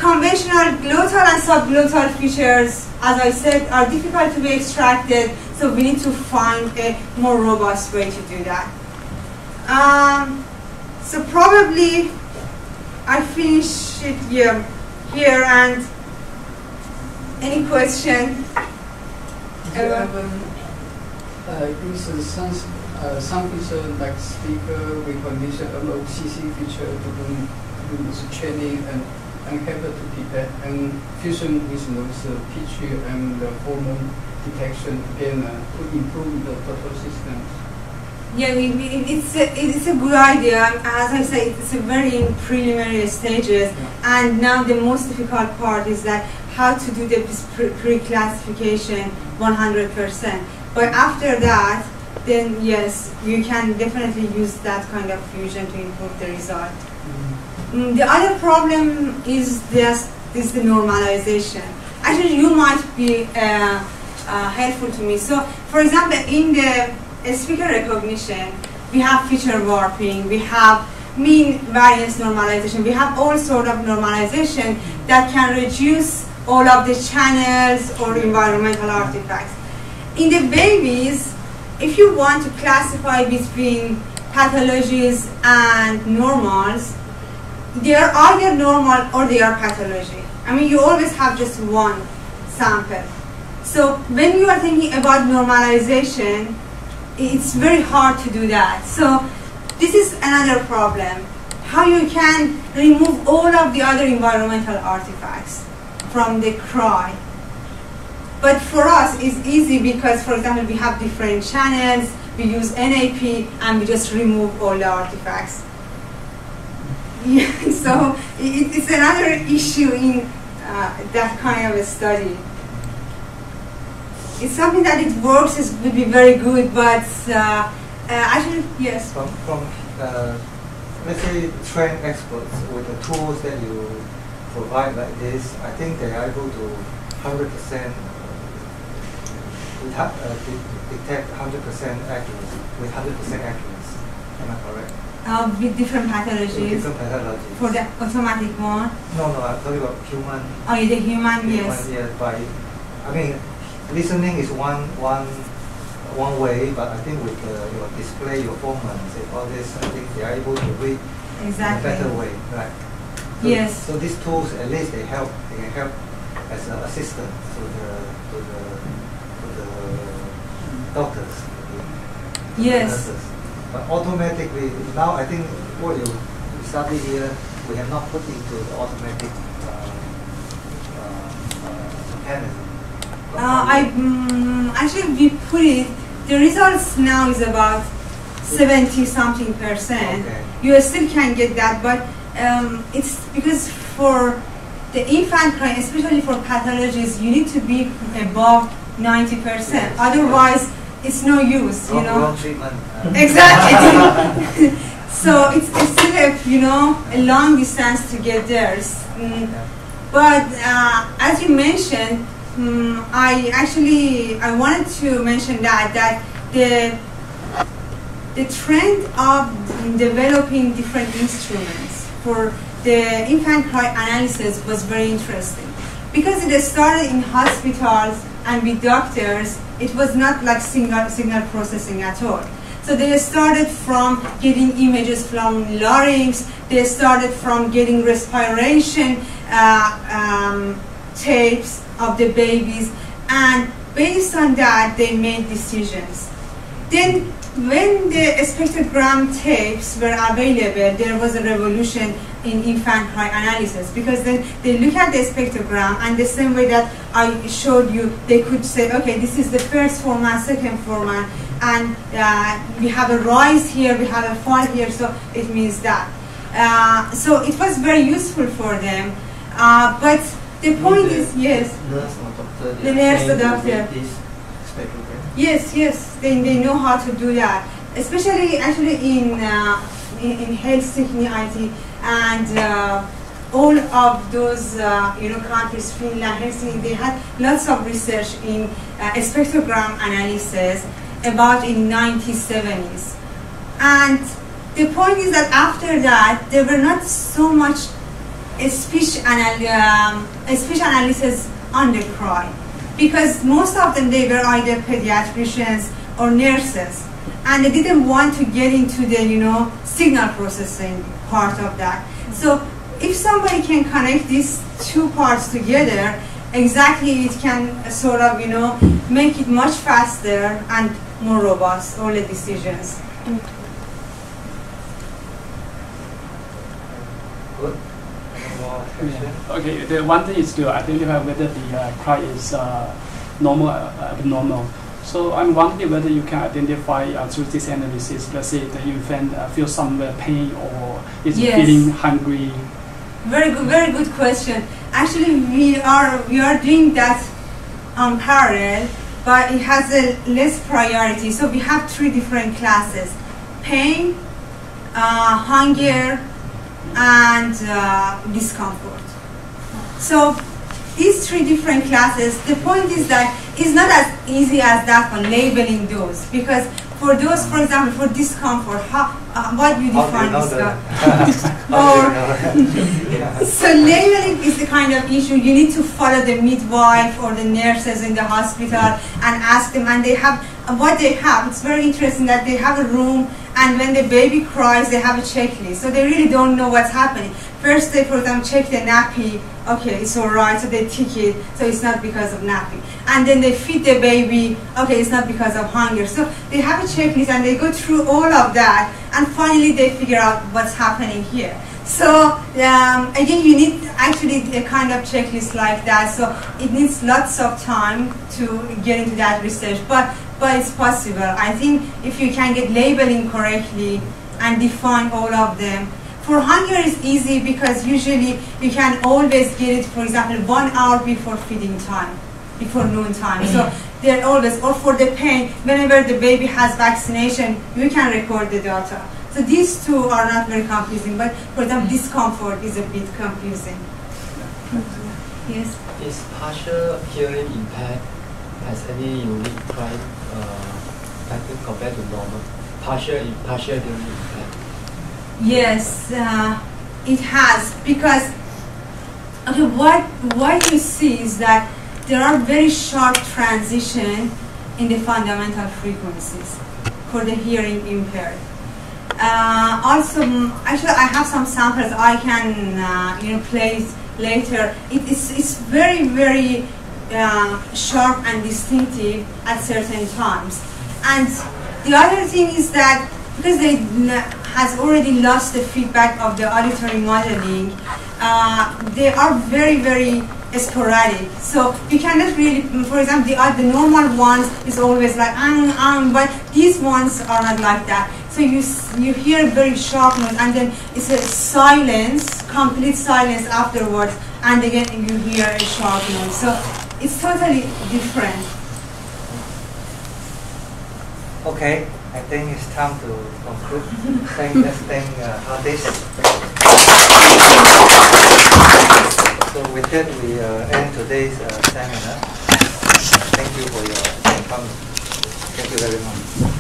conventional glottal and subglottal features, as I said, are difficult to be extracted, so we need to find a more robust way to do that. So probably I finish it here, and any question? Some feature like speaker recognition MOCC feature to do this training and help to detect and fusion with those pitch and formant detection again to improve the total systems. Yeah, it's a good idea. As I say, it's a very preliminary stages, and now the most difficult part is that how to do the pre-classification 100%. But after that, then yes, you can definitely use that kind of fusion to improve the result. The other problem is the normalization. Actually, you might be helpful to me. So, for example, in the speaker recognition, we have feature warping, we have mean variance normalization, we have all sort of normalization that can reduce all of the channels or environmental artifacts. In the babies, if you want to classify between pathologies and normals, they are either normal or they are pathology. I mean, you always have just one sample. So when you are thinking about normalization, it's very hard to do that. So this is another problem. How you can remove all of the other environmental artifacts from the cry. But for us, it's easy because, for example, we have different channels, we use NAP, and we just remove all the artifacts. Yeah, so it's another issue in that kind of a study. It's something that it works, it would be very good, but actually, yes. From let's say, trained experts with the tools that you provide like this, I think they are able to 100% detect 100% accuracy, with 100% accuracy. Am I correct? With different pathologies. With different pathologies. For the automatic one? No, I'm talking about human. Oh, the human, yes. Yeah, I mean, listening is one way, but I think with your display, your formants, and all this, I think they are able to read in a better way, right? So, yes. So these tools, at least they can help as an assistant to the doctors. Yes. Nurses. But automatically, now I think what you study here, we have not put into the automatic mechanism. Actually, we put it, the results now is about 70-something%. Okay. You still can get that, but it's because for the infant cry, especially for pathologies, you need to be above 90%. Yes. Otherwise, it's no use, you know. Wrong treatment. Exactly. So it's still a long distance to get there. But as you mentioned, I wanted to mention that the trend of developing different instruments for the infant cry analysis was very interesting, because it started in hospitals and with doctors. It was not like signal processing at all. So they started from getting images from larynx, they started from getting respiration tapes of the babies, and based on that they made decisions. Then when the spectrogram tapes were available, there was a revolution in infant cry analysis, because then they look at the spectrogram, and the same way that I showed you, they could say, okay, this is the first formant, second formant, and we have a rise here, we have a fall here, so it means that. So it was very useful for them. But the point is, yes, Nurse or doctor, the nurse or doctor. Yes, they know how to do that, especially actually in Helsinki, IT, and all of those countries, Finland, Helsinki, they had lots of research in spectrogram analysis about in 1970s. And the point is that after that, there were not so much a speech analysis on the cry, because most of them, they were either pediatricians or nurses, and they didn't want to get into the, you know, signal processing part of that. So if somebody can connect these two parts together, exactly, it can sort of, you know, make it much faster and more robust, all the decisions. Good. Any more questions? Okay, the one thing is to identify whether the cry is normal or abnormal. So I'm wondering whether you can identify through this analysis, let's say the infant feels some pain or is feeling hungry. Very good question. Actually, we are doing that on parallel, but it has a less priority. So we have 3 different classes: pain, hunger, and discomfort. So these 3 different classes, the point is that it's not as easy as that one, labeling those, because for those, for example, for discomfort, what you define discomfort? So labeling is the kind of issue you need to follow the midwife or the nurses in the hospital and ask them, and they have what they have. It's very interesting that they have a room, and when the baby cries, they have a checklist. So they really don't know what's happening. First, they, for example, check the nappy. Okay, it's all right, so they tick it, so it's not because of napping. And then they feed the baby, okay, it's not because of hunger. So they have a checklist, and they go through all of that, and finally they figure out what's happening here. So again, you need actually a kind of checklist like that, so it needs lots of time to get into that research, but it's possible. I think if you can get labeling correctly and define all of them. For hunger is easy because usually you can always get it, for example, 1 hour before feeding time, before noon time. So they're always, or for the pain, whenever the baby has vaccination, you can record the data. So these 2 are not very confusing, but for example, discomfort is a bit confusing. Yes? Is partial hearing impaired has any unique cry pattern compared to normal? Partial hearing impaired. Yes, it has, because okay, what you see is that there are very sharp transition in the fundamental frequencies for the hearing impaired. Also, actually, I have some samples I can play later. It's very sharp and distinctive at certain times. And the other thing is that because they has already lost the feedback of the auditory modeling, they are very sporadic. So you cannot really, for example, the normal ones is always like but these ones are not like that. So you hear very sharp noise, and then it's a silence, complete silence afterwards, and again you hear a sharp noise. So it's totally different. Okay, I think it's time to conclude. Let's thank artists. So with that, we end today's seminar. Thank you for your coming. Thank you very much.